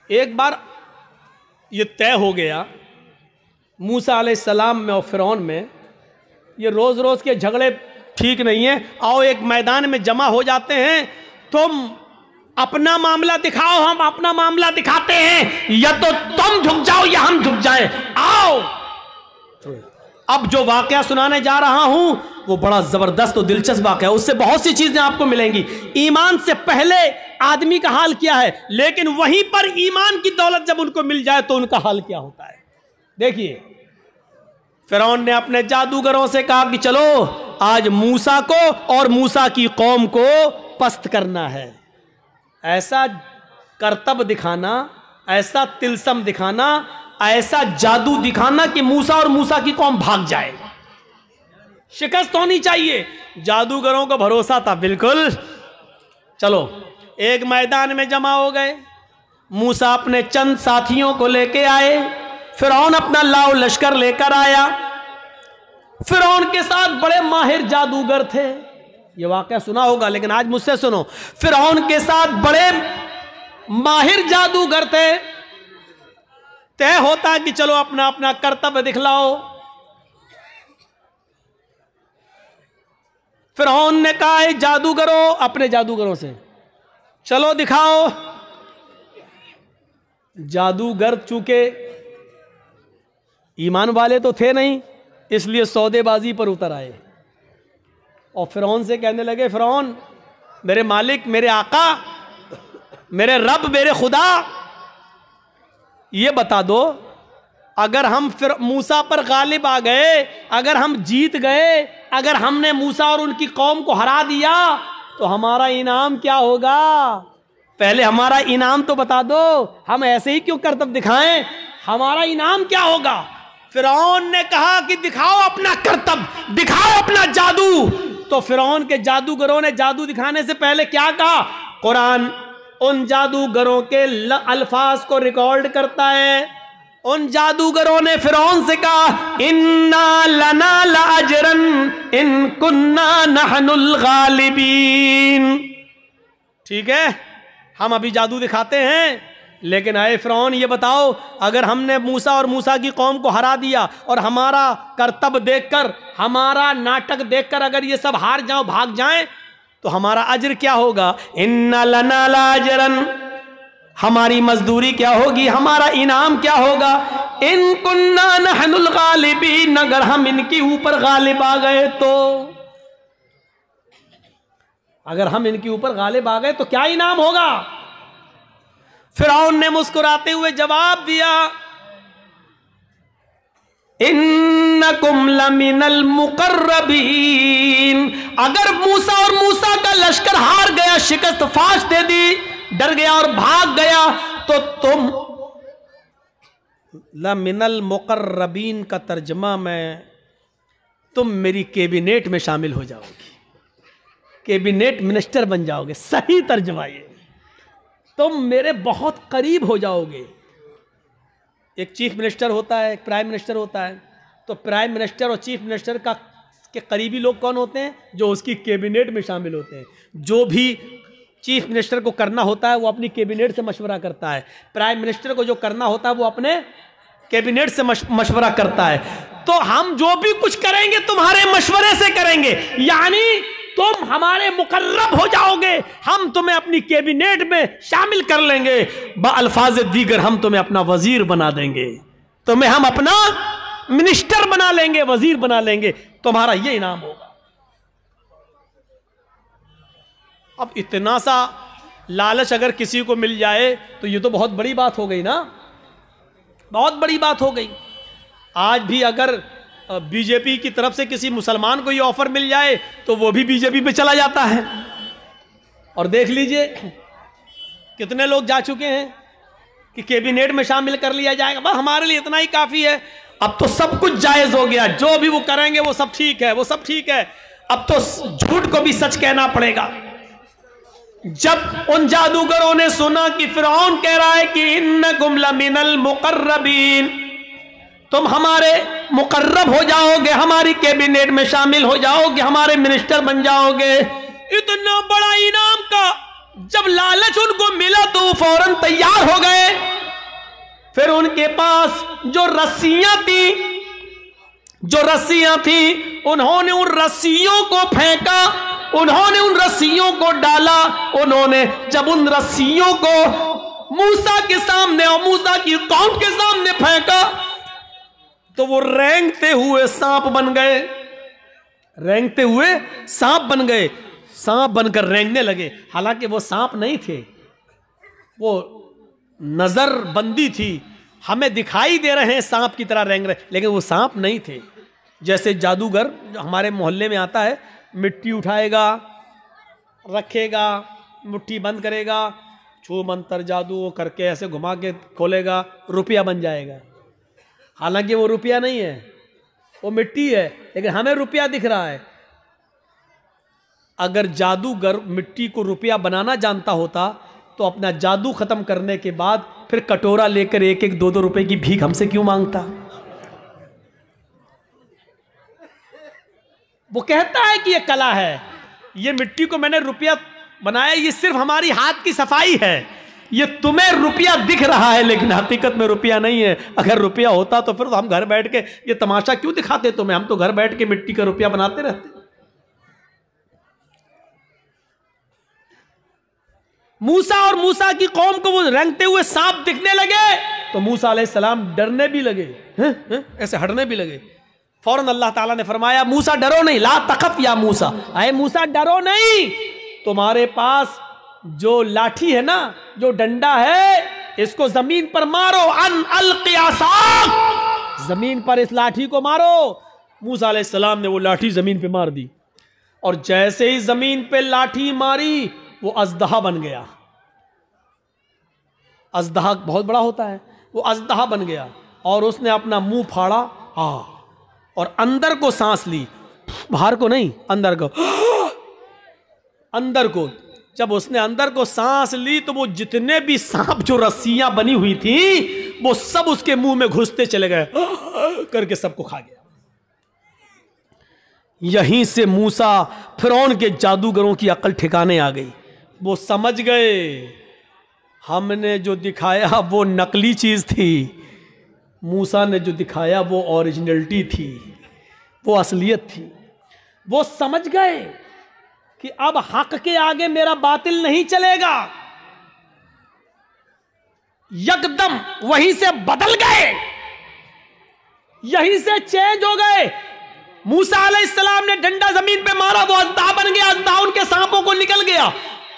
एक बार ये तय हो गया मूसा अलैहिस्सलाम में और फिरौन में, ये रोज रोज के झगड़े ठीक नहीं है, आओ एक मैदान में जमा हो जाते हैं, तुम अपना मामला दिखाओ, हम अपना मामला दिखाते हैं, या तो तुम झुक जाओ या हम झुक जाएं, आओ। अब जो वाकया सुनाने जा रहा हूं वो बड़ा जबरदस्त और दिलचस्प वाकया है, उससे बहुत सी चीजें आपको मिलेंगी। ईमान से पहले आदमी का हाल क्या है, लेकिन वहीं पर ईमान की दौलत जब उनको मिल जाए तो उनका हाल क्या होता है। देखिए, फिरौन ने अपने जादूगरों से कहा कि चलो आज मूसा को और मूसा की कौम को पस्त करना है। ऐसा करतब दिखाना, ऐसा तिलसम दिखाना, ऐसा जादू दिखाना कि मूसा और मूसा की कौम भाग जाए। शिकस्त होनी चाहिए। जादूगरों को भरोसा था बिल्कुल। चलो एक मैदान में जमा हो गए, मूसा अपने चंद साथियों को लेके आए, फिरौन अपना लाव लश्कर लेकर आया। फिरौन के साथ बड़े माहिर जादूगर थे, ये वाकया सुना होगा लेकिन आज मुझसे सुनो। फिरौन के साथ बड़े माहिर जादूगर थे। तय होता है कि चलो अपना अपना कर्तव्य दिखलाओ। फिरौन ने कहा जादूगरों, अपने जादूगरों से चलो दिखाओ। जादूगर चूंकि ईमान वाले तो थे नहीं, इसलिए सौदेबाजी पर उतर आए और फिरौन से कहने लगे, फिरौन मेरे मालिक, मेरे आका, मेरे रब, मेरे खुदा, ये बता दो अगर हम फिर मूसा पर गालिब आ गए, अगर हम जीत गए, अगर हमने मूसा और उनकी कौम को हरा दिया तो हमारा इनाम क्या होगा। पहले हमारा इनाम तो बता दो, हम ऐसे ही क्यों करतब दिखाएं, हमारा इनाम क्या होगा। फिरौन ने कहा कि दिखाओ अपना करतब, दिखाओ अपना जादू। तो फिरौन के जादूगरों ने जादू दिखाने से पहले क्या कहा, कुरान उन जादूगरों के अल्फाज को रिकॉर्ड करता है। उन जादूगरों ने फिरौन से कहा, इन्ना लना लाजरन इन कुन्ना नहनुल गालिबीन। ठीक है, हम अभी जादू दिखाते हैं, लेकिन आए फिरौन ये बताओ अगर हमने मूसा और मूसा की कौम को हरा दिया और हमारा करतब देखकर, हमारा नाटक देखकर अगर ये सब हार जाओ, भाग जाएं, तो हमारा अज्र क्या होगा। इन्ना लना लाजरन, हमारी मजदूरी क्या होगी, हमारा इनाम क्या होगा। इन कुन्ना नहनुल गालिबीन, अगर हम इनके ऊपर गालिब आ गए तो, अगर हम इनके ऊपर गालिब आ गए तो क्या इनाम होगा। फिरौन ने मुस्कुराते हुए जवाब दिया, इन्नकुम लमिनल मुकर्रबीन, अगर मूसा और मूसा का लश्कर हार गया, शिकस्त फाश दे दी, डर गया और भाग गया, तो तुम लमिनल मुकर्रबीन का तर्जमा में तुम मेरी कैबिनेट में शामिल हो जाओगे, कैबिनेट मिनिस्टर बन जाओगे। सही तर्जमा ये, तुम मेरे बहुत करीब हो जाओगे। एक चीफ मिनिस्टर होता है, एक प्राइम मिनिस्टर होता है, तो प्राइम मिनिस्टर और चीफ मिनिस्टर का के करीबी लोग कौन होते हैं, जो उसकी कैबिनेट में शामिल होते हैं। जो भी चीफ मिनिस्टर को करना होता है वो अपनी कैबिनेट से मशवरा करता है, प्राइम मिनिस्टर को जो करना होता है वो अपने कैबिनेट से मशवरा करता है। तो हम जो भी कुछ करेंगे तुम्हारे मशवरे से करेंगे, यानी तुम हमारे मुकर्रब हो जाओगे, हम तुम्हें अपनी कैबिनेट में शामिल कर लेंगे। बअल्फाज दीगर हम तुम्हें अपना वजीर बना देंगे, तुम्हें हम अपना मिनिस्टर बना लेंगे, वजीर बना लेंगे, तुम्हारा ये इनाम होगा। अब इतना सा लालच अगर किसी को मिल जाए तो ये तो बहुत बड़ी बात हो गई ना, बहुत बड़ी बात हो गई। आज भी अगर बीजेपी की तरफ से किसी मुसलमान को ये ऑफर मिल जाए तो वो भी बीजेपी पे चला जाता है। और देख लीजिए कितने लोग जा चुके हैं कि कैबिनेट में शामिल कर लिया जाएगा, बस हमारे लिए इतना ही काफी है। अब तो सब कुछ जायज हो गया, जो भी वो करेंगे वो सब ठीक है, वो सब ठीक है। अब तो झूठ को भी सच कहना पड़ेगा। जब उन जादूगरों ने सुना कि फिरौन कह रहा है कि इन्नकुम लमिनल मुकर्रबीन, तुम हमारे मुकर्रब हो जाओगे, हमारी कैबिनेट में शामिल हो जाओगे, हमारे मिनिस्टर बन जाओगे, इतना बड़ा इनाम का जब लालच उनको मिला तो वो फौरन तैयार हो गए। फिर उनके पास जो रस्सियां थी उन्होंने उन रस्सियों को फेंका, उन्होंने उन रस्सियों को डाला। उन्होंने जब उन रस्सियों को मूसा के सामने और मूसा की कौम के सामने फेंका तो वो रेंगते हुए सांप बन गए, रेंगते हुए सांप बन गए, सांप बनकर रेंगने लगे। हालांकि वो सांप नहीं थे, वो नजरबंदी थी, हमें दिखाई दे रहे हैं सांप की तरह रेंग रहे, लेकिन वो सांप नहीं थे। जैसे जादूगर जो हमारे मोहल्ले में आता है, मिट्टी उठाएगा, रखेगा, मुट्ठी बंद करेगा, छू मंतर जादू करके ऐसे घुमा के खोलेगा, रुपया बन जाएगा। हालांकि वो रुपया नहीं है, वो मिट्टी है, लेकिन हमें रुपया दिख रहा है। अगर जादूगर मिट्टी को रुपया बनाना जानता होता तो अपना जादू खत्म करने के बाद फिर कटोरा लेकर 1-1, 2-2 रुपए की भीख हमसे क्यों मांगता? वो कहता है कि ये कला है, ये मिट्टी को मैंने रुपया बनाया, ये सिर्फ हमारी हाथ की सफाई है। ये तुम्हें रुपया दिख रहा है लेकिन हकीकत में रुपया नहीं है। अगर रुपया होता तो फिर तो हम घर बैठ के ये तमाशा क्यों दिखाते तुम्हें? हम तो घर बैठ के मिट्टी का रुपया बनाते रहते। मूसा और मूसा की कौम को वो रेंगते हुए सांप दिखने लगे तो मूसा अलैहिस्सलाम डरने भी लगे, ऐसे हटने भी लगे। फौरन अल्लाह ताला ने फरमाया, मूसा डरो नहीं, ला तखफ या मूसा, अरे मूसा डरो नहीं, तुम्हारे पास जो लाठी है ना, जो डंडा है, इसको जमीन पर मारो, अन अलक़ियासाक, जमीन पर इस लाठी को मारो। मूसा अलैहिस्सलाम ने वो लाठी जमीन पे मार दी और जैसे ही जमीन पे लाठी मारी वो अज़दहा बन गया। अज़दहा बहुत बड़ा होता है, वो अज़दहा बन गया और उसने अपना मुंह फाड़ा और अंदर को सांस ली, बाहर को नहीं, अंदर को, अंदर को। जब उसने अंदर को सांस ली तो वो जितने भी सांप जो रस्सियां बनी हुई थी वो सब उसके मुंह में घुसते चले गए, करके सबको खा गया। यहीं से मूसा फिरौन के जादूगरों की अकल ठिकाने आ गई। वो समझ गए हमने जो दिखाया वो नकली चीज थी, मूसा ने जो दिखाया वो ओरिजिनलिटी थी, वो असलियत थी। वो समझ गए कि अब हक के आगे मेरा बातिल नहीं चलेगा। यकदम वहीं से बदल गए, यहीं से चेंज हो गए। मूसा अलैहिस्सलाम ने डंडा जमीन पे मारा, वो अज़दहा बन गया, अज़दहा उनके सांपों को निकल गया।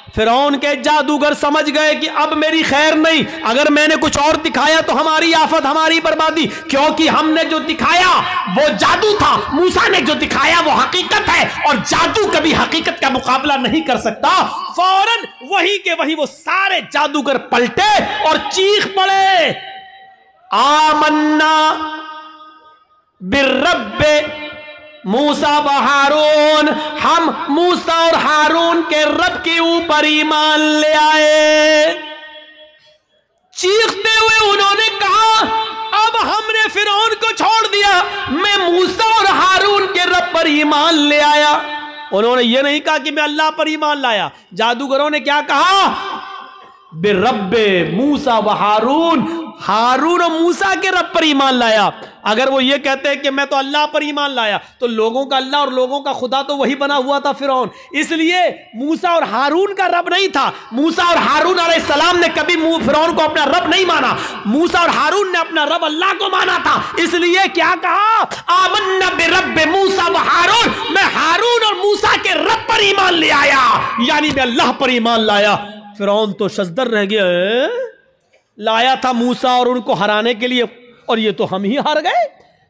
फिरौन के जादूगर समझ गए कि अब मेरी खैर नहीं, अगर मैंने कुछ और दिखाया तो हमारी आफत, हमारी बर्बादी, क्योंकि हमने जो दिखाया वो जादू था, मूसा ने जो दिखाया वो हकीकत है और जादू कभी हकीकत का मुकाबला नहीं कर सकता। फौरन वही के वही वो सारे जादूगर पलटे और चीख पड़े, आमन्ना बिर्रब्बे मूसा व हारून, हम मूसा और हारून के रब के ऊपर ईमान ले आए। चीखते हुए उन्होंने कहा, अब हमने फिरौन को छोड़ दिया, मैं मूसा और हारून के रब पर ईमान ले आया। उन्होंने ये नहीं कहा कि मैं अल्लाह पर ईमान लाया। जादूगरों ने क्या कहा? बिरब्बे मूसा व हारून, हारून और मूसा के रब पर ईमान लाया। अगर वो ये कहते हैं कि मैं तो अल्लाह पर ईमान लाया, तो लोगों का अल्लाह और लोगों का खुदा तो वही बना हुआ था फिरौन। इसलिए मूसा और हारून का रब नहीं था। मूसा और हारून अलैहिस्सलाम ने कभी फिरौन को अपना रब नहीं माना। मूसा और हारून ने अपना रब अल्लाह को माना था। इसलिए क्या कहा? आमन्ना बिरब्बि मूसा व हारून, मैं हारून और मूसा के रब पर ईमान ले आया, यानी मैं अल्लाह पर ईमान लाया। फिरौन तो शजदर रह गया, लाया था मूसा और उनको हराने के लिए, और ये तो हम ही हार गए।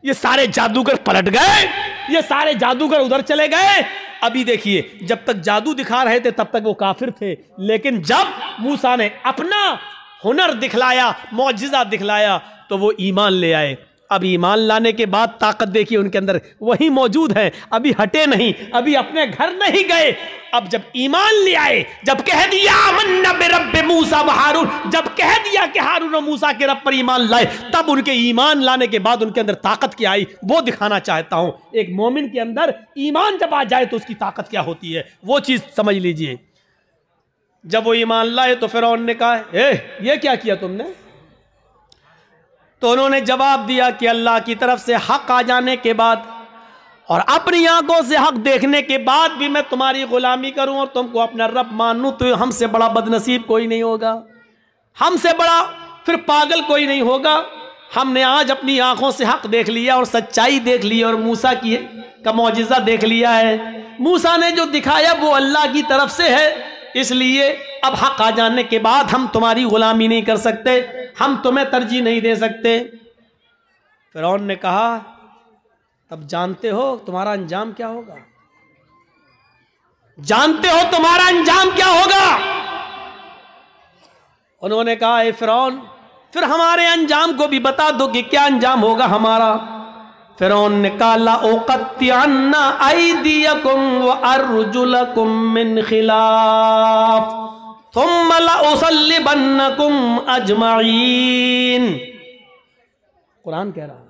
ये सारे जादूगर पलट गए, ये सारे जादूगर उधर चले गए। अभी देखिए, जब तक जादू दिखा रहे थे तब तक वो काफिर थे, लेकिन जब मूसा ने अपना हुनर दिखलाया, मौजिजा दिखलाया, तो वो ईमान ले आए। अब ईमान लाने के बाद ताकत देखिए उनके अंदर वही मौजूद है, अभी हटे नहीं, अभी अपने घर नहीं गए। अब जब ईमान ले आए, जब कह दिया आमन्ना बिरब्बि मूसा व हारून, जब कह दिया कि हारून और मूसा के रब पर ईमान लाए, तब उनके ईमान लाने के बाद उनके अंदर ताकत क्या आई वो दिखाना चाहता हूं। एक मोमिन के अंदर ईमान जब आ जाए तो उसकी ताकत क्या होती है, वो चीज समझ लीजिए। जब वो ईमान लाए तो फिरौन ने कहा, ये क्या किया तुमने? तो उन्होंने जवाब दिया कि अल्लाह की तरफ से हक आ जाने के बाद और अपनी आंखों से हक देखने के बाद भी मैं तुम्हारी गुलामी करूं और तुमको अपना रब मानूं, तो हमसे बड़ा बदनसीब कोई नहीं होगा, हमसे बड़ा फिर पागल कोई नहीं होगा। हमने आज अपनी आंखों से हक देख लिया और सच्चाई देख ली और मूसा का मौजिज़ा देख लिया है। मूसा ने जो दिखाया वो अल्लाह की तरफ से है, इसलिए अब हक आ जाने के बाद हम तुम्हारी गुलामी नहीं कर सकते, हम तुम्हें तरजीह नहीं दे सकते। फिरौन ने कहा तब जानते हो तुम्हारा अंजाम क्या होगा, जानते हो तुम्हारा अंजाम क्या होगा। उन्होंने कहा ए फिरौन फिर हमारे अंजाम को भी बता दो कि क्या अंजाम होगा हमारा। फिरौन ने कहा ला उक़त्तिअन्ना अयदियकुम व अर्जुलकुम मिन खिलाफ थुम्मा ला उसल्लिबन्नकुम अजमईन। कुरान कह रहा है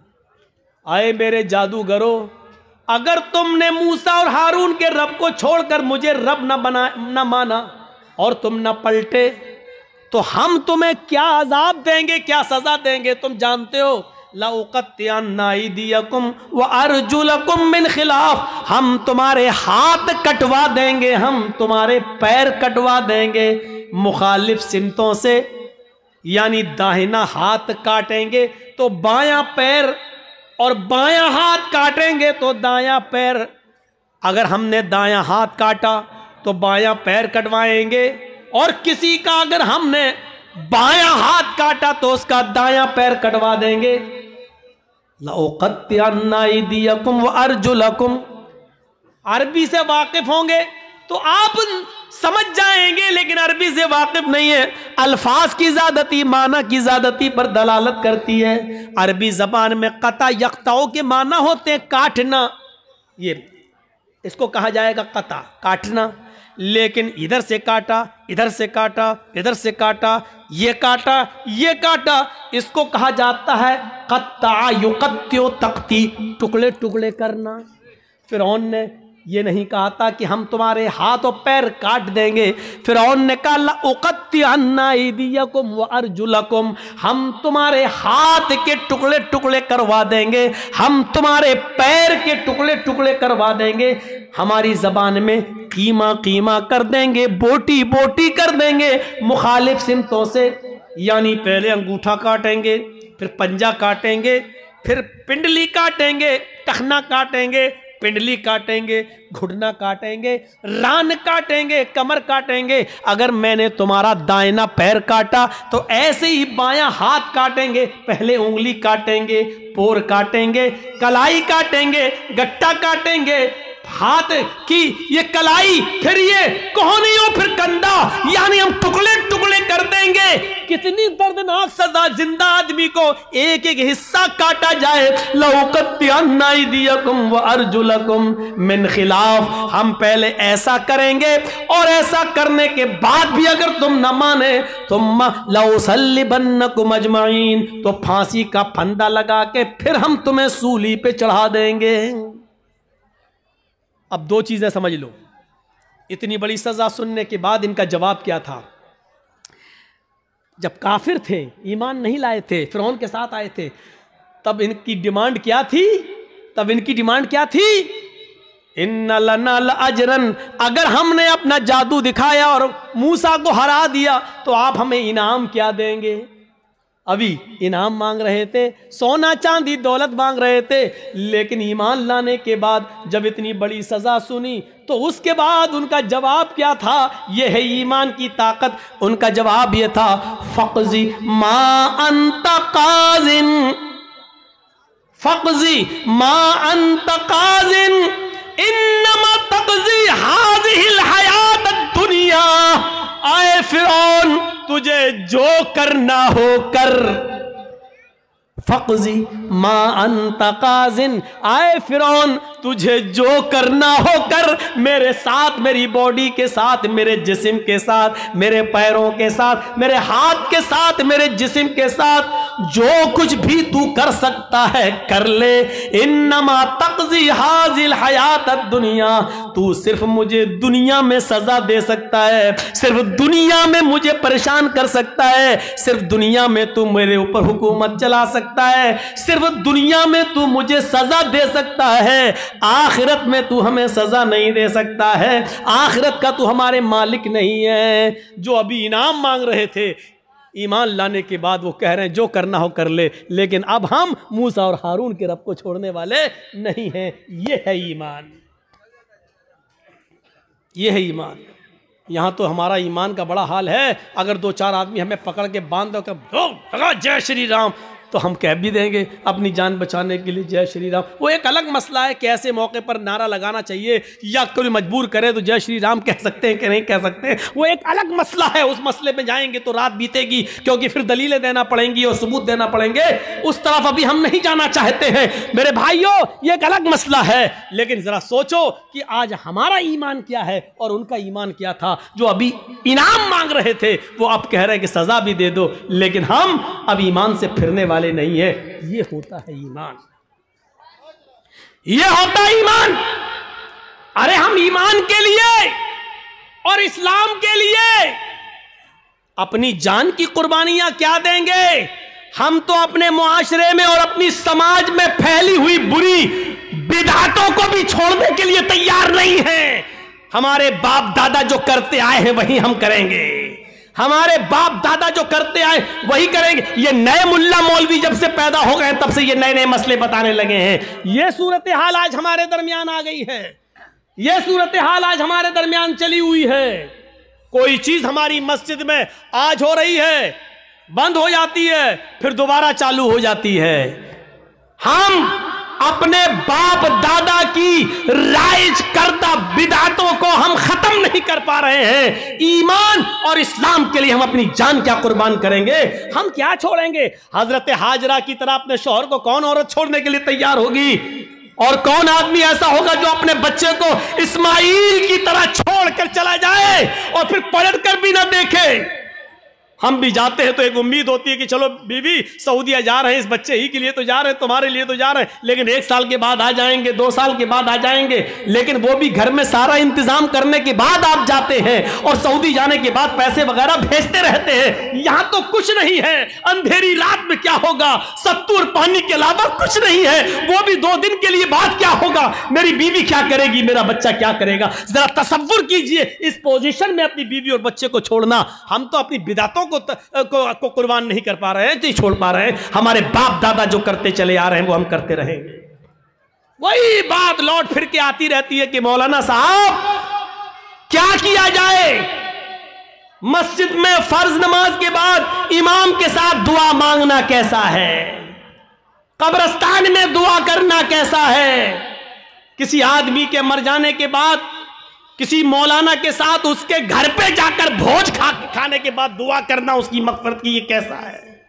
आए मेरे जादूगरो, अगर तुमने मूसा और हारून के रब को छोड़कर मुझे रब न माना और तुम न पलटे तो हम तुम्हें क्या अजाब देंगे, क्या सजा देंगे तुम जानते हो। ला उक़त्तिअन्ना अयदियकुम व अर्जुलकुम मिन खिलाफ, हम तुम्हारे हाथ कटवा देंगे, हम तुम्हारे पैर कटवा देंगे मुखालिफ सिमतों से, यानी दाहिना हाथ काटेंगे तो बायां पैर और बायां हाथ काटेंगे तो दायां पैर। अगर हमने दायां हाथ काटा तो बायां पैर कटवाएंगे और किसी का अगर हमने बायां हाथ काटा तो उसका दायां पैर कटवा देंगे। लउक़त्तिअन्ना अयदियकुम व अर्जुलकुम, अरबी से वाकिफ होंगे तो आप समझ जाएंगे, लेकिन अरबी से वाकिफ नहीं है। अल्फाज की ज़्यादती माना की ज़्यादती पर दलालत करती है। अरबी ज़बान में कता यक्ताओं के माना होते हैं काटना, ये इसको कहा जाएगा कता, काटना। लेकिन इधर से काटा, इधर से काटा, इधर से काटा, ये काटा, ये काटा, इसको कहा जाता है कत्ता युक़त्तिउ तक़ती, टुकड़े टुकड़े करना। फिरौन ने ये नहीं कहा था कि हम तुम्हारे हाथ और पैर काट देंगे। फिरौन ने कहा ला उक़त्तिअन्ना अयदियकुम व अर्जुलकुम, हम तुम्हारे हाथ के टुकड़े टुकड़े करवा देंगे, हम तुम्हारे पैर के टुकड़े टुकड़े करवा देंगे। हमारी ज़बान में कीमा कीमा कर देंगे, बोटी बोटी कर देंगे मुखालिफ सिमतों से, यानी पहले अंगूठा काटेंगे, फिर पंजा काटेंगे, फिर पिंडली काटेंगे, टखना काटेंगे, पिंडली काटेंगे, घुटना काटेंगे, रान काटेंगे, कमर काटेंगे। अगर मैंने तुम्हारा दाहिना पैर काटा तो ऐसे ही बायां हाथ काटेंगे, पहले उंगली काटेंगे, पोर काटेंगे, कलाई काटेंगे, गट्टा काटेंगे, हाथ की ये कलाई, फिर ये कोहनियों, फिर कंधा, यानी हम टुकड़े टुकड़े कर देंगे। कितनी दर्दनाक सजा, जिंदा आदमी को एक एक हिस्सा काटा जाए। लउक़त्तिअन्ना अयदियकुम व अर्जुलकुम मिन खिलाफ, हम पहले ऐसा करेंगे और ऐसा करने के बाद भी अगर तुम न माने तुम्मा लउसल्लिबन्नकुम अजमईन, तो फांसी का फंदा लगा के फिर हम तुम्हें सूली पे चढ़ा देंगे। अब दो चीजें समझ लो, इतनी बड़ी सजा सुनने के बाद इनका जवाब क्या था। जब काफिर थे, ईमान नहीं लाए थे, फिरौन के साथ आए थे, तब इनकी डिमांड क्या थी? तब इनकी डिमांड क्या थी? इन्ना लना लअजरन, अगर हमने अपना जादू दिखाया और मूसा को हरा दिया तो आप हमें इनाम क्या देंगे? अभी इनाम मांग रहे थे, सोना चांदी दौलत मांग रहे थे, लेकिन ईमान लाने के बाद जब इतनी बड़ी सजा सुनी तो उसके बाद उनका जवाब क्या था? यह है ईमान की ताकत। उनका जवाब यह था फ़क़ज़ी मा अंत क़ाज़िन, फ़क़ज़ी मा अंत क़ाज़िन इन्नमा तक़ज़ी हाज़िहिल हयात दुनिया। आए फिरौन, तुझे जो करना हो कर। फ़क़ज़ी मा अंत क़ाज़िन, आए फिरौन तुझे जो करना हो कर, मेरे साथ, मेरी बॉडी के साथ, मेरे जिस्म के साथ, मेरे पैरों के साथ, मेरे हाथ के साथ, मेरे जिस्म के साथ। जो कुछ भी तू कर सकता है कर ले, इन्नमा तक़ज़ी हाज़िल हयात दुनिया, तू सिर्फ मुझे दुनिया में सजा दे सकता है, सिर्फ दुनिया में मुझे परेशान कर सकता है, सिर्फ दुनिया में तू मेरे ऊपर हुकूमत चला सकता है, सिर्फ दुनिया में तू मुझे सजा दे सकता है, आखिरत में तू हमें सजा नहीं दे सकता है, आखिरत का तू हमारे मालिक नहीं है। जो अभी इनाम मांग रहे थे, ईमान लाने के बाद वो कह रहे हैं जो करना हो कर ले, लेकिन अब हम मूसा और हारून के रब को छोड़ने वाले नहीं हैं। ये है ईमान, ये है ईमान। यहाँ तो हमारा ईमान का बड़ा हाल है, अगर दो चार आदमी हमें पकड़ के बांध दो कर जय श्री राम, तो हम कह भी देंगे अपनी जान बचाने के लिए जय श्री राम। वो एक अलग मसला है कि ऐसे मौके पर नारा लगाना चाहिए या कोई मजबूर करे तो जय श्री राम कह सकते हैं कि नहीं कह सकते, वो एक अलग मसला है। उस मसले पे जाएंगे तो रात बीतेगी, क्योंकि फिर दलीलें देना पड़ेंगी और सबूत देना पड़ेंगे। उस तरफ अभी हम नहीं जाना चाहते हैं मेरे भाइयों, ये एक अलग मसला है। लेकिन जरा सोचो कि आज हमारा ईमान क्या है और उनका ईमान क्या था। जो अभी इनाम मांग रहे थे वो अब कह रहे हैं कि सजा भी दे दो, लेकिन हम अब ईमान से फिरने वाले नहीं है। ये होता है ईमान, ये होता है ईमान। अरे हम ईमान के लिए और इस्लाम के लिए अपनी जान की कुर्बानियां क्या देंगे। हम तो अपने मुआशरे में और अपनी समाज में फैली हुई बुरी बिदअतों को भी छोड़ने के लिए तैयार नहीं हैं। हमारे बाप दादा जो करते आए हैं वही हम करेंगे, हमारे बाप दादा जो करते आए वही करेंगे। ये नए मुल्ला मौलवी जब से पैदा हो गए तब से ये नए नए मसले बताने लगे हैं। ये सूरत हाल आज हमारे दरमियान आ गई है, ये सूरत हाल आज हमारे दरमियान चली हुई है। कोई चीज हमारी मस्जिद में आज हो रही है, बंद हो जाती है, फिर दोबारा चालू हो जाती है। हम अपने बाप दादा की राइज करदा बिदअतों को हम खत्म नहीं कर पा रहे हैं। ईमान और इस्लाम के लिए हम अपनी जान क्या कुर्बान करेंगे, हम क्या छोड़ेंगे। हजरत हाजरा की तरह अपने शौहर को कौन औरत छोड़ने के लिए तैयार होगी, और कौन आदमी ऐसा होगा जो अपने बच्चे को इस्माइल की तरह छोड़कर चला जाए और फिर पलट कर भी ना देखे। हम भी जाते हैं तो एक उम्मीद होती है कि चलो बीवी सऊदीया जा रहे हैं, इस बच्चे ही के लिए तो जा रहे हैं, तुम्हारे लिए तो जा रहे हैं, लेकिन 1 साल के बाद आ जाएंगे, 2 साल के बाद आ जाएंगे। लेकिन वो भी घर में सारा इंतजाम करने के बाद आप जाते हैं और सऊदी जाने के बाद पैसे वगैरह भेजते रहते हैं। यहाँ तो कुछ नहीं है, अंधेरी रात में क्या होगा, सत्तू और पानी के अलावा कुछ नहीं है। वो भी 2 दिन के लिए बाद क्या होगा, मेरी बीवी क्या करेगी, मेरा बच्चा क्या करेगा। जरा तसव्वुर कीजिए इस पोजीशन में अपनी बीवी और बच्चे को छोड़ना। हम तो अपनी बिदअतों को कुर्बान नहीं कर पा रहे हैं, नहीं छोड़ पा रहे हैं। हमारे बाप दादा जो करते चले आ रहे हैं वो हम करते रहेंगे। वही बात लौट फिर के आती रहती है कि मौलाना साहब क्या किया जाए। मस्जिद में फर्ज नमाज के बाद इमाम के साथ दुआ मांगना कैसा है, कब्रिस्तान में दुआ करना कैसा है, किसी आदमी के मर जाने के बाद किसी मौलाना के साथ उसके घर पे जाकर भोज खाने के बाद दुआ करना उसकी मग़फ़िरत की, ये कैसा है।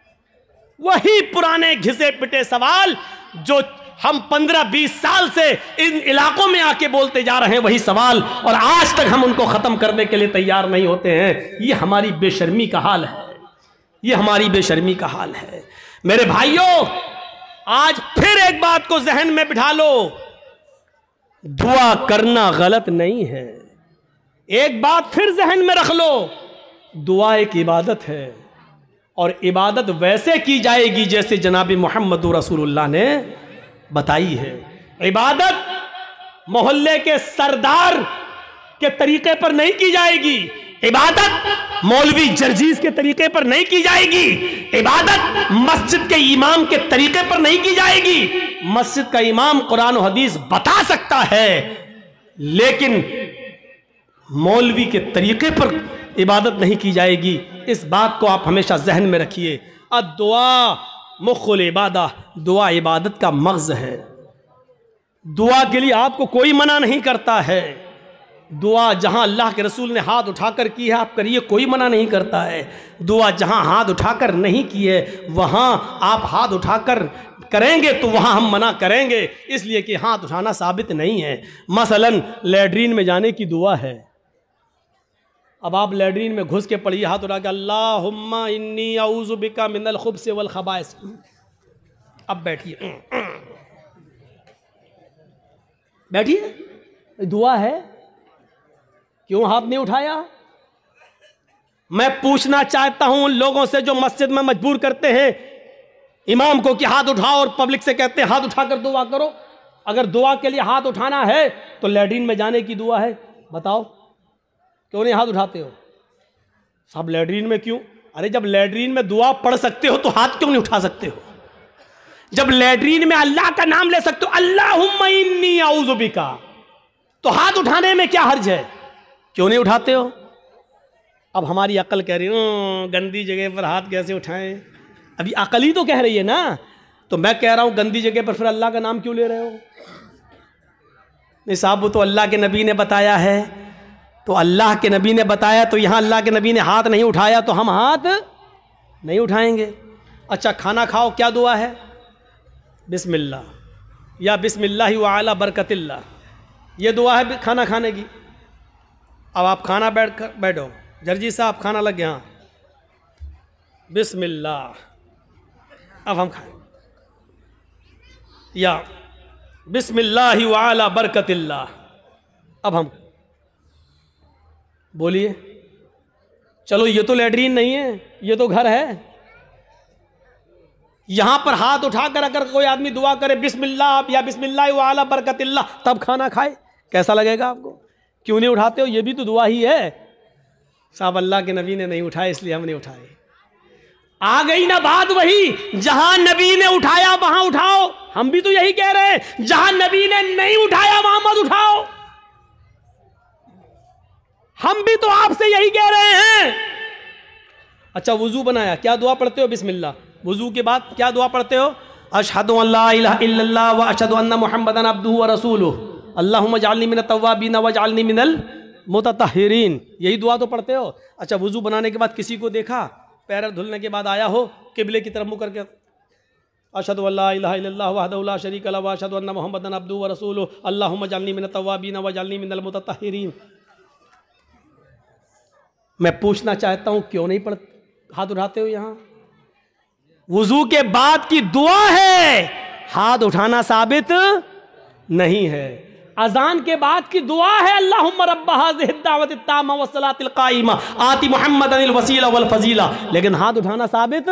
वही पुराने घिसे पिटे सवाल जो हम 15-20 साल से इन इलाकों में आके बोलते जा रहे हैं, वही सवाल, और आज तक हम उनको खत्म करने के लिए तैयार नहीं होते हैं। ये हमारी बेशर्मी का हाल है, ये हमारी बेशर्मी का हाल है। मेरे भाइयों, आज फिर एक बात को जहन में बिठा लो, दुआ करना गलत नहीं है। एक बात फिर जहन में रख लो, दुआ एक इबादत है, और इबादत वैसे की जाएगी जैसे जनाब मोहम्मद रसूलुल्लाह ने बताई है। इबादत मोहल्ले के सरदार के तरीके पर नहीं की जाएगी, इबादत मौलवी जर्जीज के तरीके पर नहीं की जाएगी, इबादत मस्जिद के इमाम के तरीके पर नहीं की जाएगी। मस्जिद का इमाम कुरान और हदीस बता सकता है, लेकिन मौलवी के तरीके पर इबादत नहीं की जाएगी। इस बात को आप हमेशा जहन में रखिए। दुआ मुख्कुल इबादा, दुआ इबादत का मग़ज़ है। दुआ के लिए आपको कोई मना नहीं करता है। दुआ जहां अल्लाह के रसूल ने हाथ उठाकर की है आप करिए, कोई मना नहीं करता है। दुआ जहां हाथ उठाकर नहीं की है वहां आप हाथ उठाकर करेंगे तो वहां हम मना करेंगे, इसलिए कि हाथ उठाना साबित नहीं है। मसलन लैट्रीन में जाने की दुआ है, अब आप लैट्रीन में घुस के पढ़िए हाथ उठा के, अल्लाहुम्मा इन्नी औज़ु बिका मिनल खुब्स वल खबाइस। अब बैठिए, बैठिए, दुआ है। क्यों हाथ नहीं उठाया? मैं पूछना चाहता हूं उन लोगों से जो मस्जिद में मजबूर करते हैं इमाम को कि हाथ उठाओ, और पब्लिक से कहते हैं हाथ उठाकर दुआ करो। अगर दुआ के लिए हाथ उठाना है तो लैट्रीन में जाने की दुआ है, बताओ क्यों नहीं हाथ उठाते हो? सब लैट्रीन में क्यों? अरे जब लैट्रीन में दुआ पढ़ सकते हो तो हाथ क्यों नहीं उठा सकते हो? जब लैट्रीन में अल्लाह का नाम ले सकते हो, अल्लाहुम्मा इन्नी औज़ु बिका, तो हाथ उठाने में क्या हर्ज है? क्यों नहीं उठाते हो? अब हमारी अकल कह रही है गंदी जगह पर हाथ कैसे उठाएं? अभी अकल ही तो कह रही है ना। तो मैं कह रहा हूं गंदी जगह पर फिर अल्लाह का नाम क्यों ले रहे हो? नहीं साहब, वो तो अल्लाह के नबी ने बताया है, तो अल्लाह के नबी ने बताया, तो यहां अल्लाह के नबी ने हाथ नहीं उठाया तो हम हाथ नहीं उठाएंगे। अच्छा, खाना खाओ, क्या दुआ है? बिस्मिल्लाह या बिस्मिल्लाह व अला बरकतिल्लाह, ये दुआ है खाना खाने की। अब आप खाना बैठो, जर्जी साहब खाना लग गया, बिस्मिल्लाह, अब हम खाएं, या बिस्मिल्लाह व अला बरकतिल्लाह, अब हम बोलिए। चलो ये तो लैट्रीन नहीं है, ये तो घर है। यहां पर हाथ उठाकर अगर कोई आदमी दुआ करे बिस्मिल्लाह या बिस्मिल्लाह व अला बरकतिल्लाह, तब खाना खाए, कैसा लगेगा आपको? क्यों नहीं उठाते हो? ये भी तो दुआ ही है। साहब अल्लाह के नबी ने नहीं उठाए इसलिए हम नहीं उठाए। आ गई ना बात वही, जहां नबी ने उठाया वहां उठाओ। हम भी तो यही कह रहे हैं, जहां नबी ने नहीं उठाया वहां मत उठाओ। हम भी तो आपसे यही कह रहे हैं। अच्छा, वुजू बनाया, क्या दुआ पढ़ते हो? बिस्मिल्लाह। वुजू के बाद क्या दुआ पढ़ते हो? अशहदु अल्ला इलाहा इल्लल्लाह व अशहदु अन्ना मुहम्मदन अब्दुहु व रसूलुहु अल्लाहुम्मा जअलनी मिनत तव्वाबीन व जअलनी मिनल मुतत्तहिरीन। यही दुआ तो पढ़ते हो। अच्छा, वुजू बनाने के बाद किसी को देखा, पैर धुलने के बाद आया हो, किबले की तरफ मुंह करके अशहदु अल्ला इलाहा इल्लल्लाह वहदहु ला शरीका लहु व अशहदु अन्ना मुहम्मदन अब्दुहु व रसूलुहु अल्लाहुम्मा जअलनी मिनत तव्वाबीन व जअलनी मिनल मुतत्तहिरीन। मैं पूछना चाहता हूं क्यों नहीं हाथ उठाते हो? यहां वुजू के बाद की दुआ है, हाथ उठाना साबित नहीं है। अजान के बाद की दुआ है, अल्लाहुम्मा रब्ब हाज़िहि दावति ताम्मा व सलातिल काइमा आति मुहम्मदनिल वसीला वल फजीला, लेकिन हाथ उठाना साबित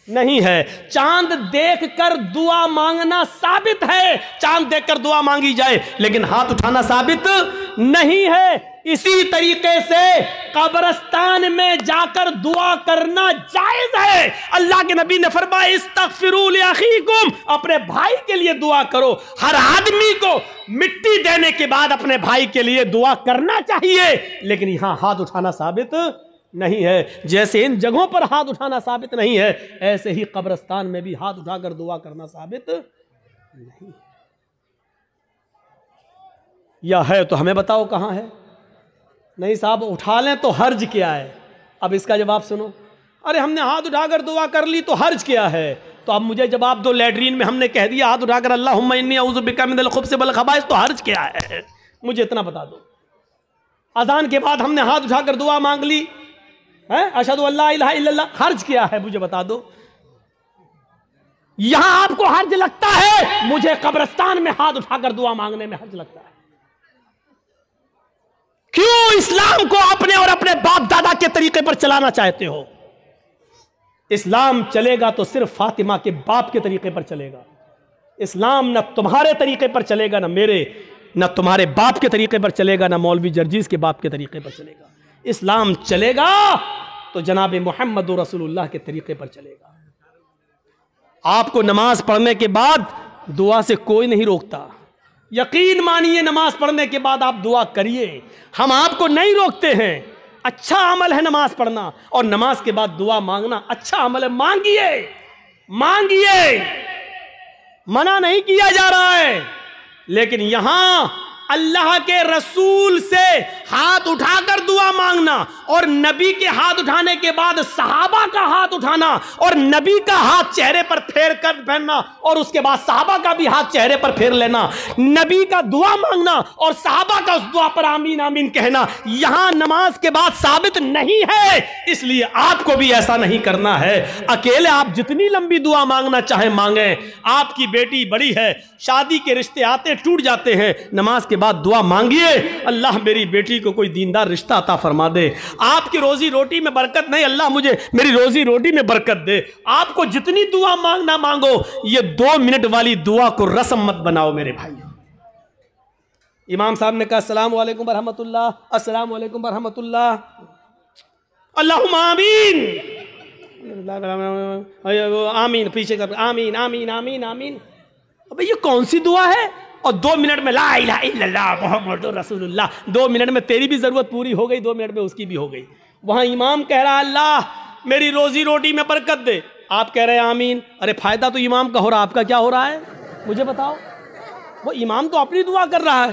नहीं है। चांद देखकर दुआ मांगना साबित है, चांद देखकर दुआ मांगी जाए, लेकिन हाथ उठाना साबित नहीं है। इसी तरीके से कब्रिस्तान में जाकर दुआ करना जायज है। अल्लाह के नबी ने फरमाया इस्तगफिरू लि अखीकुम, अपने भाई के लिए दुआ करो। हर आदमी को मिट्टी देने के बाद अपने भाई के लिए दुआ करना चाहिए, लेकिन यहां हाथ उठाना साबित नहीं है। जैसे इन जगहों पर हाथ उठाना साबित नहीं है, ऐसे ही कब्रिस्तान में भी हाथ उठाकर दुआ करना साबित नहीं। या है तो हमें बताओ कहां है? नहीं साहब, उठा लें तो हर्ज क्या है? अब इसका जवाब सुनो। अरे हमने हाथ उठाकर दुआ कर ली तो हर्ज क्या है? तो अब मुझे जवाब दो, लैट्रीन में हमने कह दिया हाथ उठाकर अल्लाहुम्मा इन्नी औज़ु बिका मिनल खुब्स वल खबाइस, तो हर्ज क्या है? मुझे इतना बता दो। अजान के बाद हमने हाथ उठाकर दुआ मांग ली है, अशहदु अल्ला इलाहा इल्लल्लाह, हर्ज क्या है? मुझे बता दो। यहां आपको हर्ज लगता है, मुझे कब्रिस्तान में हाथ उठाकर दुआ मांगने में हर्ज लगता है। क्यों इस्लाम को अपने और अपने बाप दादा के तरीके पर चलाना चाहते हो? इस्लाम चलेगा तो सिर्फ फातिमा के बाप के तरीके पर चलेगा। इस्लाम न तुम्हारे तरीके पर चलेगा, न मेरे, न तुम्हारे बाप के तरीके पर चलेगा, न मौलवी जर्जीज के बाप के तरीके पर चलेगा। इस्लाम चलेगा तो जनाब मोहम्मद रसूलुल्लाह के तरीके पर चलेगा। आपको नमाज पढ़ने के बाद दुआ से कोई नहीं रोकता। यकीन मानिए, नमाज पढ़ने के बाद आप दुआ करिए, हम आपको नहीं रोकते हैं। अच्छा अमल है नमाज पढ़ना, और नमाज के बाद दुआ मांगना अच्छा अमल है। मांगिए, मांगिए, मना नहीं किया जा रहा है। लेकिन यहां अल्लाह के रसूल से हाथ उठाकर दुआ मांगना और नबी के हाथ उठाने के बाद सहाबा का हाथ उठाना और नबी का हाथ चेहरे पर फेर कर पहनना और उसके बाद सहाबा का भी हाथ चेहरे पर फेर लेना, नबी का दुआ मांगना और सहाबा का उस दुआ पर आमीन आमीन कहना, यहां नमाज के बाद साबित नहीं है। इसलिए आपको भी ऐसा नहीं करना है। अकेले आप जितनी लंबी दुआ मांगना चाहे मांगे। आपकी बेटी बड़ी है, शादी के रिश्ते आते टूट जाते हैं, नमाज के बाद दुआ मांगिए, अल्लाह मेरी बेटी को कोई दीनदार रिश्ता अता फरमा दे। आपकी रोजी रोटी में बरकत नहीं, अल्लाह मुझे मेरी रोजी रोटी में बरकत दे। आपको जितनी दुआ मांगना मांगो, ये 2 मिनट वाली दुआ को रस्म मत बनाओ मेरे भाई। इमाम साहब ने कहा अस्सलाम वालेकुम बरहमतुल्लाह, अस्सलाम वालेकुम बरहमतुल्लाह, अल्लाहुम्मा आमीन आमीन, पीछे कर आमीन आमीन आमीन आमीन। अबे ये कौन सी दुआ है? और 2 मिनट में ला इलाहा इल्लल्लाह मुहम्मदुर रसूलुल्लाह, 2 मिनट में तेरी भी जरूरत पूरी हो गई, 2 मिनट में उसकी भी हो गई। वहां इमाम कह रहा है अल्लाह मेरी रोजी रोटी में बरकत दे, आप कह रहे हैं आमीन। अरे फायदा तो इमाम का हो रहा, आपका क्या हो रहा है मुझे बताओ? वो इमाम तो अपनी दुआ कर रहा है?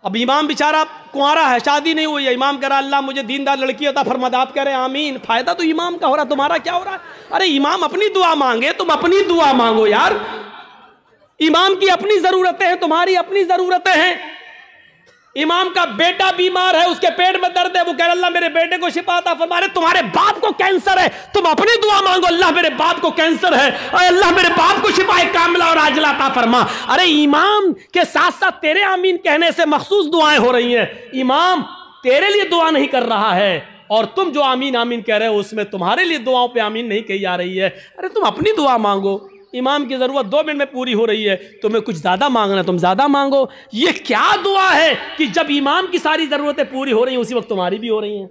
अब इमाम बेचारा कुंवारा है, शादी नहीं हुई है, इमाम कह रहा अल्लाह मुझे दीनदार लड़की अता फरमा दे, आप कह रहे हैं आमीन। फायदा तो इमाम का हो रहा, तुम्हारा क्या हो रहा है? अरे इमाम अपनी दुआ मांगे, तुम अपनी दुआ मांगो यार। इमाम की अपनी जरूरतें हैं, तुम्हारी अपनी जरूरतें हैं। इमाम का बेटा बीमार है, उसके पेट में दर्द है, वो कह रहा अल्लाह मेरे बेटे को शिफा अता फरमा। रहे तुम्हारे बाप को कैंसर है, तुम अपनी दुआ मांगो अल्लाह मेरे बाप को कैंसर है, अल्लाह मेरे बाप को शिफा कामिला और आजिला अता फरमा। अरे इमाम के साथ साथ तेरे आमीन कहने से मखसूस दुआएं हो रही हैं। इमाम तेरे लिए दुआ नहीं कर रहा है और तुम जो आमीन आमीन कह रहे हो उसमें तुम्हारे लिए दुआओं पे आमीन नहीं कही जा रही है। अरे तुम अपनी दुआ मांगो, इमाम की जरूरत 2 मिनट में पूरी हो रही है, तुम्हें कुछ ज्यादा मांगना तुम ज्यादा मांगो। ये क्या दुआ है कि जब इमाम की सारी जरूरतें पूरी हो रही हैं उसी वक्त तुम्हारी भी हो रही हैं।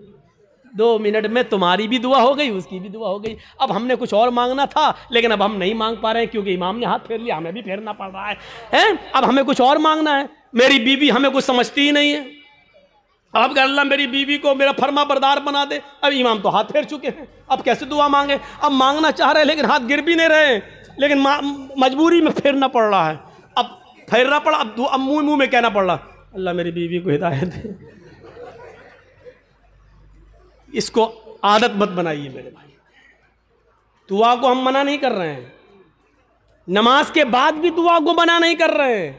2 मिनट में तुम्हारी भी दुआ हो गई, उसकी भी दुआ हो गई। अब हमने कुछ और मांगना था लेकिन अब हम नहीं मांग पा रहे हैं क्योंकि इमाम ने हाथ फेर लिया, हमें भी फेरना पड़ रहा है। अब हमें कुछ और मांगना है। मेरी बीवी हमें कुछ समझती ही नहीं है, अब अल्लाह मेरी बीवी को मेरा फर्मा बरदार बना दे। अब इमाम तो हाथ फेर चुके हैं, अब कैसे दुआ मांगे? अब मांगना चाह रहे हैं लेकिन हाथ गिर भी नहीं रहे, लेकिन मजबूरी में फेरना पड़ रहा है। अब फेरना पड़ा, अब मुंह में कहना पड़ रहा अल्लाह मेरी बीवी को हिदायत दे। इसको आदत मत बनाइए मेरे भाई। दुआ को हम मना नहीं कर रहे हैं, नमाज के बाद भी दुआ को मना नहीं कर रहे हैं।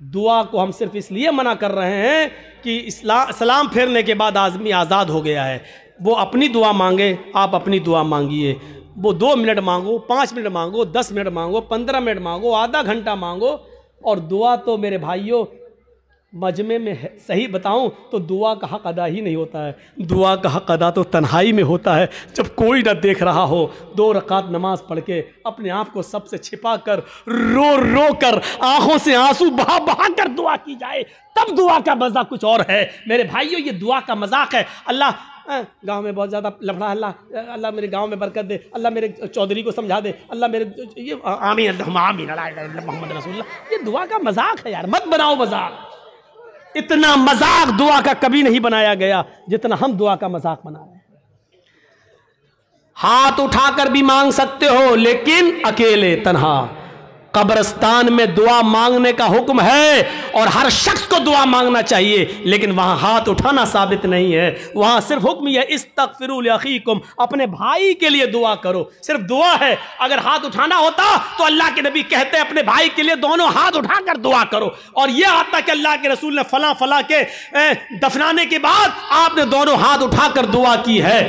दुआ को हम सिर्फ इसलिए मना कर रहे हैं कि सलाम फेरने के बाद आदमी आज़ाद हो गया है। वो अपनी दुआ मांगे, आप अपनी दुआ मांगिए। वो 2 मिनट मांगो, 5 मिनट मांगो, 10 मिनट मांगो, 15 मिनट मांगो, आधा घंटा मांगो। और दुआ तो मेरे भाइयों मजमे में है, सही बताऊं तो दुआ का हक अदा ही नहीं होता है। दुआ का हक अदा तो तन्हाई में होता है, जब कोई ना देख रहा हो, 2 रकात नमाज पढ़ के अपने आप को सबसे छिपा कर रो रो कर आंखों से आंसू बहा बहा कर दुआ की जाए, तब दुआ का मजा कुछ और है मेरे भाइयों। ये दुआ का मजाक है। अल्लाह गांव में बहुत ज़्यादा लफड़ा, अल्लाह मेरे गांव में बरकत दे, अल्लाह मेरे चौधरी को समझा दे, अल्लाह मेरे ये आमीन आमीन मोहम्मद रसूलुल्लाह। ये दुआ का मजाक है यार, मत बनाओ मजाक। इतना मजाक दुआ का कभी नहीं बनाया गया जितना हम दुआ का मजाक बना रहे हैं। हाथ उठाकर भी मांग सकते हो लेकिन अकेले तन्हा। कब्रिस्तान में दुआ मांगने का हुक्म है और हर शख्स को दुआ मांगना चाहिए, लेकिन वहां हाथ उठाना साबित नहीं है। वहां सिर्फ हुक्म यह इस्तगफिरू लिअखीकुम, अपने भाई के लिए दुआ करो, सिर्फ दुआ है। अगर हाथ उठाना होता तो अल्लाह के नबी कहते हैं अपने भाई के लिए दोनों हाथ उठाकर दुआ करो। और यह आता कि अल्लाह के रसूल ने फला फला के दफनाने के बाद आपने दोनों हाथ उठाकर दुआ की है,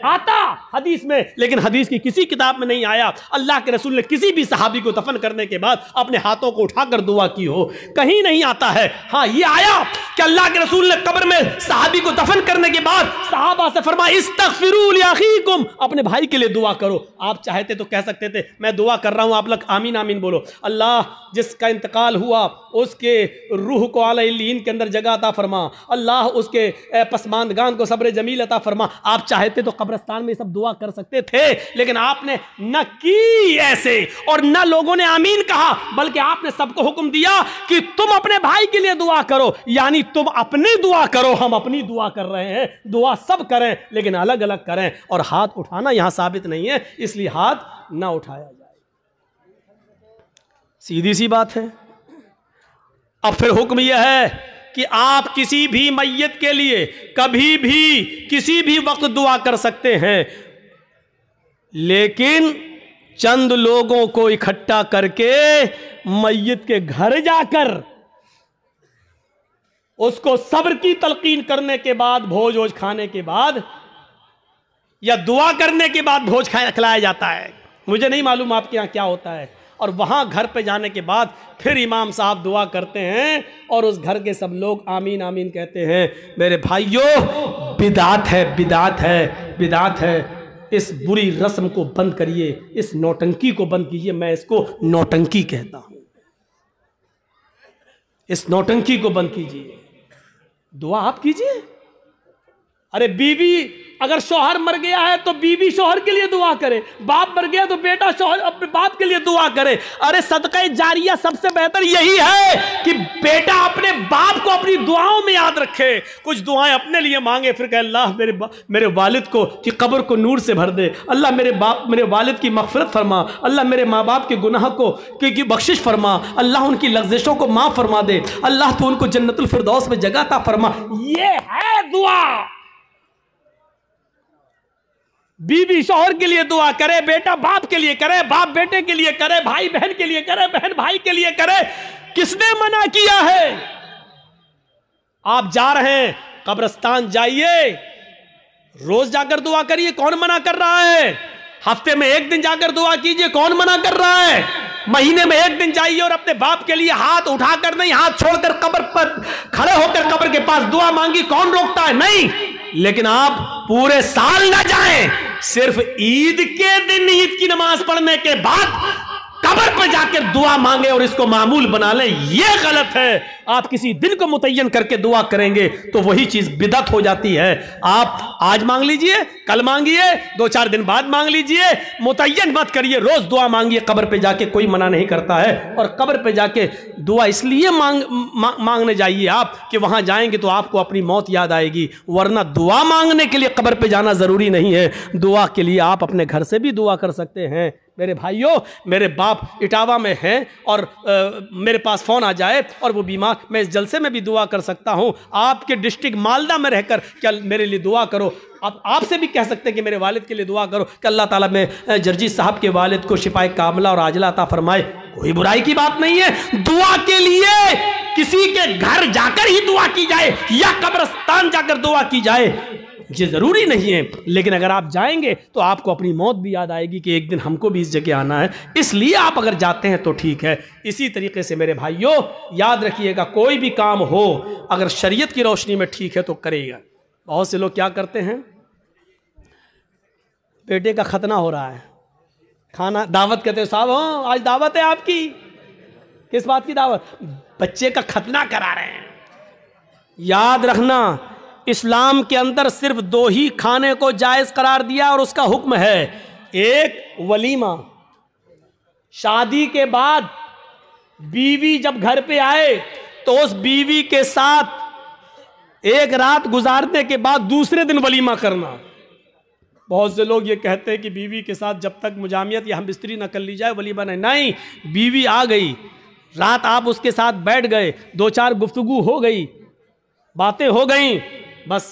आता हदीस में, लेकिन हदीस की किसी किताब में नहीं आया अल्लाह के रसूल ने किसी भी सहाबी को दफन करने के बाद अपने हाथों को उठाकर दुआ की हो, कहीं नहीं आता है। हाँ ये आया कि अल्लाह के रसूल ने कब्र में सहाबी को दफन करने के बाद सहाबा से फरमाया इस्तगफिरू लिअखीकुम, अपने भाई के लिए दुआ करो। आप चाहते तो कह सकते थे मैं दुआ कर रहा हूं, आप लोग आमीन आमीन बोलो, अल्लाह जिसका इंतकाल हुआ उसके रूह को आला इल्लीन के अंदर जगह अता फरमा, अल्लाह उसके पसमानदगान को सब्र जमील अता फरमा। आप चाहते तो कब्रिस्तान में सब दुआ कर सकते थे, लेकिन आपने न की ऐसे और न लोगों ने आमीन कहा, बल्कि आपने सबको हुक्म दिया कि तुम अपने भाई के लिए दुआ करो। यानी तुम अपनी दुआ करो, हम अपनी दुआ कर रहे हैं। दुआ सब करें लेकिन अलग अलग करें, और हाथ उठाना यहां साबित नहीं है, इसलिए हाथ ना उठाया जाए। सीधी सी बात है। अब फिर हुक्म यह है कि आप किसी भी मैयत के लिए कभी भी किसी भी वक्त दुआ कर सकते हैं, लेकिन चंद लोगों को इकट्ठा करके मैयत के घर जाकर उसको सब्र की तलकीन करने के बाद, भोज वोज खाने के बाद या दुआ करने के बाद भोज खिलाया जाता है। मुझे नहीं मालूम आपके यहाँ क्या होता है। और वहां घर पे जाने के बाद फिर इमाम साहब दुआ करते हैं और उस घर के सब लोग आमीन आमीन कहते हैं। मेरे भाइयों, बिदात है, बिदात है, बिदात है। इस बुरी रस्म को बंद करिए, इस नौटंकी को बंद कीजिए। मैं इसको नौटंकी कहता हूं। इस नौटंकी को बंद कीजिए, दुआ आप कीजिए। अरे बीवी, अगर शौहर मर गया है तो बीवी शौहर के लिए दुआ करे, बाप मर गया तो बेटा शौहर अपने बाप के लिए दुआ करे। अरे सदका जारिया सबसे बेहतर यही है कि बेटा अपने बाप को अपनी दुआओं में याद रखे, कुछ दुआएं अपने लिए मांगे, फिर कहे अल्लाह मेरे वालिद को की कब्र को नूर से भर दे, अल्लाह मेरे वालिद की मग़फ़िरत फरमा, अल्लाह मेरे माँ बाप के गुनाह को की बख्शिश फरमा, अल्लाह उनकी लग़्ज़िशों को माफ़ फरमा दे, अल्लाह तो उनको जन्नतुल फिरदौस में जगह अता फरमा। ये है दुआ। बीवी शौहर के लिए दुआ करे, बेटा बाप के लिए करे, बाप बेटे के लिए करे, भाई बहन के लिए करे, बहन भाई के लिए करे। किसने मना किया है? आप जा रहे हैं कब्रिस्तान, जाइए, रोज जाकर दुआ करिए, कौन मना कर रहा है? हफ्ते में एक दिन जाकर दुआ कीजिए, कौन मना कर रहा है? महीने में एक दिन जाइए और अपने बाप के लिए हाथ उठाकर नहीं, हाथ छोड़कर कब्र पर खड़े होकर कब्र के पास दुआ मांगी, कौन रोकता है? नहीं। लेकिन आप पूरे साल ना जाएं, सिर्फ ईद के दिन ईद की नमाज पढ़ने के बाद कब्र पर जाकर दुआ मांगे और इसको मामूल बना लें, यह गलत है। आप किसी दिन को मुतय्यन करके दुआ करेंगे तो वही चीज बिदअत हो जाती है। आप आज मांग लीजिए, कल मांगिए, 2-4 दिन बाद मांग लीजिए, मुतय्यन मत करिए, रोज दुआ मांगिए कब्र पे जाके, कोई मना नहीं करता है। और कब्र पे जाके दुआ इसलिए मांगने जाइए आप कि वहां जाएंगे तो आपको अपनी मौत याद आएगी, वरना दुआ मांगने के लिए कब्र पे जाना जरूरी नहीं है। दुआ के लिए आप अपने घर से भी दुआ कर सकते हैं। मेरे भाइयों, मेरे बाप इटावा में हैं और मेरे पास फ़ोन आ जाए और वो बीमार, मैं इस जलसे में भी दुआ कर सकता हूँ। आपके डिस्ट्रिक्ट मालदा में रहकर क्या मेरे लिए दुआ करो। आप आपसे भी कह सकते हैं कि मेरे वालिद के लिए दुआ करो कि अल्लाह ताला में जर्जी साहब के वालिद को शिफाए कामला और आजला अता फरमाए। कोई बुराई की बात नहीं है। दुआ के लिए किसी के घर जाकर ही दुआ की जाए या कब्रिस्तान जाकर दुआ की जाए, ये जरूरी नहीं है। लेकिन अगर आप जाएंगे तो आपको अपनी मौत भी याद आएगी कि एक दिन हमको भी इस जगह आना है, इसलिए आप अगर जाते हैं तो ठीक है। इसी तरीके से मेरे भाइयों, याद रखिएगा, कोई भी काम हो अगर शरीयत की रोशनी में ठीक है तो करेगा। बहुत से लोग क्या करते हैं, बेटे का खतना हो रहा है, खाना दावत कहते हैं, साहब हाँ आज दावत है आपकी। किस बात की दावत? बच्चे का खतना करा रहे हैं। याद रखना, इस्लाम के अंदर सिर्फ 2 ही खाने को जायज करार दिया और उसका हुक्म है, एक वलीमा, शादी के बाद बीवी जब घर पे आए तो उस बीवी के साथ एक रात गुजारने के बाद दूसरे दिन वलीमा करना। बहुत से लोग ये कहते हैं कि बीवी के साथ जब तक मुजामियत या हम बिस्तरी न कर ली जाए वलीमा नहीं। बीवी आ गई, रात आप उसके साथ बैठ गए, 2-4 गुफ्तगू हो गई, बातें हो गई, बस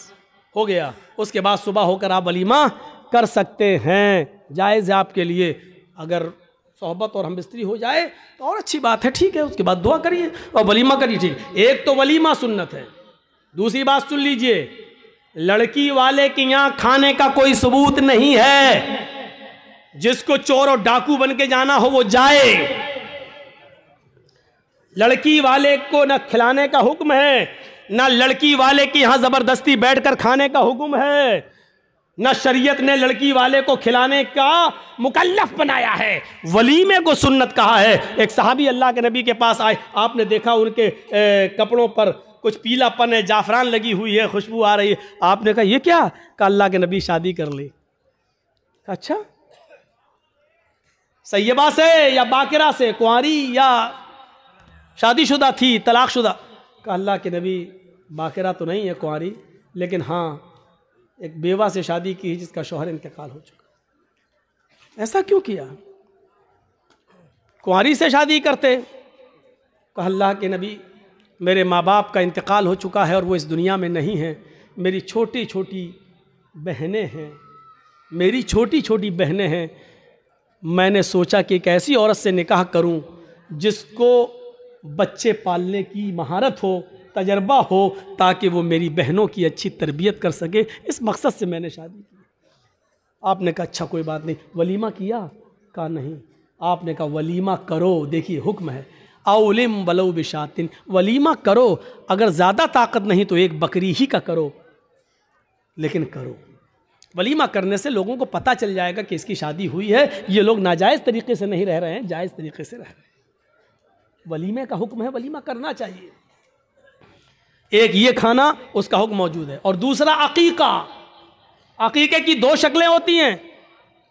हो गया। उसके बाद सुबह होकर आप वलीमा कर सकते हैं, जायज़ है आपके लिए। अगर सोहबत और हम बिस्तरी हो जाए तो और अच्छी बात है, ठीक है। उसके बाद दुआ करिए और वलीमा करिए, ठीक। एक तो वलीमा सुन्नत है। दूसरी बात सुन लीजिए, लड़की वाले के यहाँ खाने का कोई सबूत नहीं है। जिसको चोर और डाकू बन के जाना हो वो जाए। लड़की वाले को न खिलाने का हुक्म है, ना लड़की वाले के यहां जबरदस्ती बैठकर खाने का हुक्म है, ना शरीयत ने लड़की वाले को खिलाने का मुकल्लफ बनाया है। वलीमे को सुन्नत कहा है। एक सहाबी अल्लाह के नबी के पास आए, आपने देखा उनके कपड़ों पर कुछ पीलापन है, जाफरान लगी हुई है, खुशबू आ रही है। आपने कहा ये क्या? कहा अल्लाह के नबी शादी कर ली। अच्छा, सैयबा से या बाकिरा से, कुंवारी या शादीशुदा थी, तलाकशुदा? कहा अल्लाह के नबी बाकिरा तो नहीं है, कुंवारी, लेकिन हाँ एक बेवा से शादी की जिसका शौहर इंतकाल हो चुका। ऐसा क्यों किया? कुंवारी से शादी करते। कहा अल्लाह के नबी, मेरे माँ बाप का इंतकाल हो चुका है और वो इस दुनिया में नहीं हैं, मेरी छोटी छोटी बहनें हैं, मेरी छोटी छोटी बहनें हैं। मैंने सोचा कि एक ऐसी औरत से निकाह करूं जिसको बच्चे पालने की महारत हो, तजर्बा हो, ताकि वो मेरी बहनों की अच्छी तरबियत कर सके। इस मकसद से मैंने शादी की। आपने कहा अच्छा कोई बात नहीं, वलीमा किया? कहा नहीं। आपने कहा वलीमा करो, देखिए हुक्म है, औलिम वलौ बिशातिन, वलीमा करो, अगर ज़्यादा ताकत नहीं तो एक बकरी ही का करो, लेकिन करो। वलीमा करने से लोगों को पता चल जाएगा कि इसकी शादी हुई है, ये लोग नाजायज़ तरीके से नहीं रह रहे हैं, जायज़ तरीके से रह रहे हैं। वलीमे का हुक्म है, वलीमा करना चाहिए। एक ये खाना, उसका हुक्म मौजूद है। और दूसरा अकीका। अकीके की दो शक्लें होती हैं।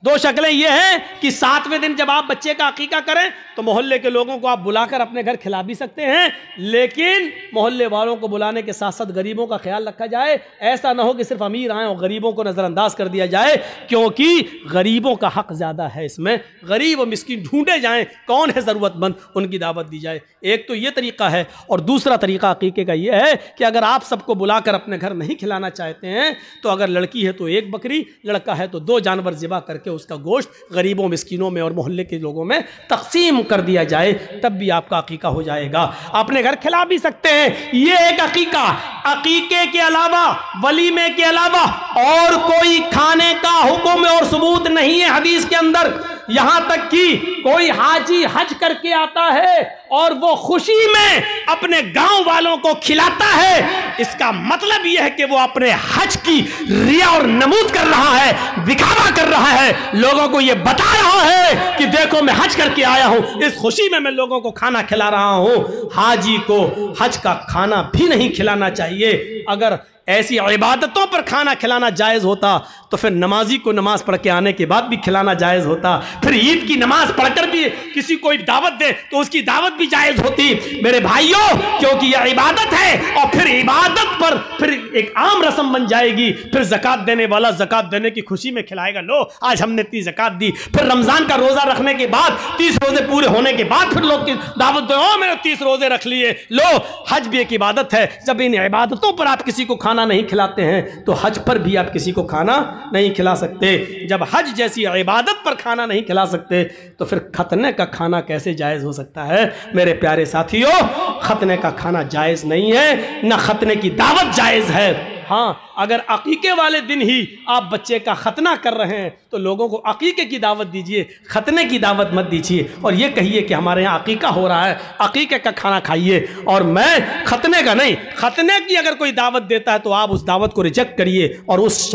दो शक्लें ये हैं कि 7वें दिन जब आप बच्चे का अकीका करें तो मोहल्ले के लोगों को आप बुलाकर अपने घर खिला भी सकते हैं, लेकिन मोहल्ले वालों को बुलाने के साथ साथ गरीबों का ख्याल रखा जाए। ऐसा ना हो कि सिर्फ अमीर आए और गरीबों को नज़रअंदाज कर दिया जाए, क्योंकि गरीबों का हक ज़्यादा है इसमें। गरीब और मिस्कीन ढूंढे जाएं, कौन है ज़रूरतमंद, उनकी दावत दी जाए। एक तो ये तरीका है। और दूसरा तरीका अकीके का ये है कि अगर आप सबको बुलाकर अपने घर नहीं खिलाना चाहते हैं तो अगर लड़की है तो एक बकरी, लड़का है तो 2 जानवर ज़िबा करके उसका गोश्त गरीबों, मिस्कीनों में और मोहल्ले के लोगों में तकसीम कर दिया जाए, तब भी आपका अकीका हो जाएगा। अपने घर खिला भी सकते हैं। ये एक अकीका। अकीके के अलावा, वलीमे के अलावा और कोई खाने का हुक्म और सबूत नहीं है हदीस के अंदर। यहां तक कि कोई हाजी हज करके आता है और वो खुशी में अपने गांव वालों को खिलाता है, इसका मतलब यह है कि वो अपने हज की रिया और नमूद कर रहा है, दिखावा कर रहा है, लोगों को ये बता रहा है कि देखो मैं हज करके आया हूं, इस खुशी में मैं लोगों को खाना खिला रहा हूं। हाजी को हज का खाना भी नहीं खिलाना चाहिए। अगर ऐसी इबादतों पर खाना खिलाना जायज़ होता तो फिर नमाजी को नमाज पढ़ के आने के बाद भी खिलाना जायज़ होता। फिर ईद की नमाज पढ़कर भी किसी को दावत दे तो उसकी दावत भी जायज़ होती। मेरे भाइयों, क्योंकि यह इबादत है और फिर इबादत पर फिर एक आम रस्म बन जाएगी। फिर ज़कात देने वाला ज़कात देने की खुशी में खिलाएगा, लो आज हमने 30 ज़कात दी। फिर रमज़ान का रोज़ा रखने के बाद 30 रोज़े पूरे होने के बाद फिर लोग की दावत दो, मैंने 30 रोज़े रख लिए। लो, हज भी एक इबादत है। जब इन इबादतों पर आप किसी को खाना नहीं खिलाते हैं तो हज पर भी आप किसी को खाना नहीं खिला सकते। जब हज जैसी इबादत पर खाना नहीं खिला सकते तो फिर खतने का खाना कैसे जायज़ हो सकता है? मेरे प्यारे साथियों, खतने का खाना जायज़ नहीं है, न खतने की दावत जायज़ है। हाँ, अगर अकीके वाले दिन ही आप बच्चे का खतना कर रहे हैं तो लोगों को अकीके की दावत दीजिए, खतने की दावत मत दीजिए। और ये कहिए कि हमारे यहाँ अकीका हो रहा है, अकीके का खाना खाइए, और मैं खतने का नहीं। खतने की अगर कोई दावत देता है तो आप उस दावत को रिजेक्ट करिए और उस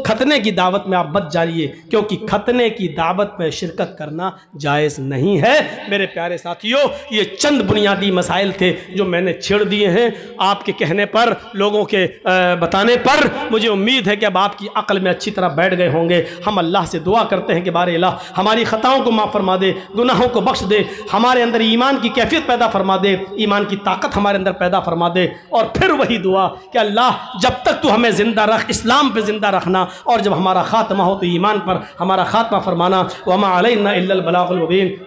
खतने की दावत में आप मत जाइए, क्योंकि खतने की दावत में शिरकत करना जायज़ नहीं है। मेरे प्यारे साथियों, ये चंद बुनियादी मसाइल थे जो मैंने छेड़ दिए हैं आपके कहने पर, लोगों के बताने पर। मुझे उम्मीद है कि अब आपकी अक्ल में अच्छी तरह बैठ गए होंगे। हम अल्लाह से दुआ करते हैं कि बारे अल्लाह हमारी ख़ताओं को माफ़ फरमा दे, गुनाहों को बख्श दे, हमारे अंदर ईमान की कैफियत पैदा फरमा दे, ईमान की ताकत हमारे अंदर पैदा फरमा दे। और फिर वही दुआ कि अल्लाह जब तक तू हमें ज़िंदा रख, इस्लाम पे ज़िंदा रखना, और जब हमारा ख़ात्मा हो तो ईमान पर हमारा ख़ात्मा फरमाना। वमा अलैना इल्लल बलागुल मुबीन।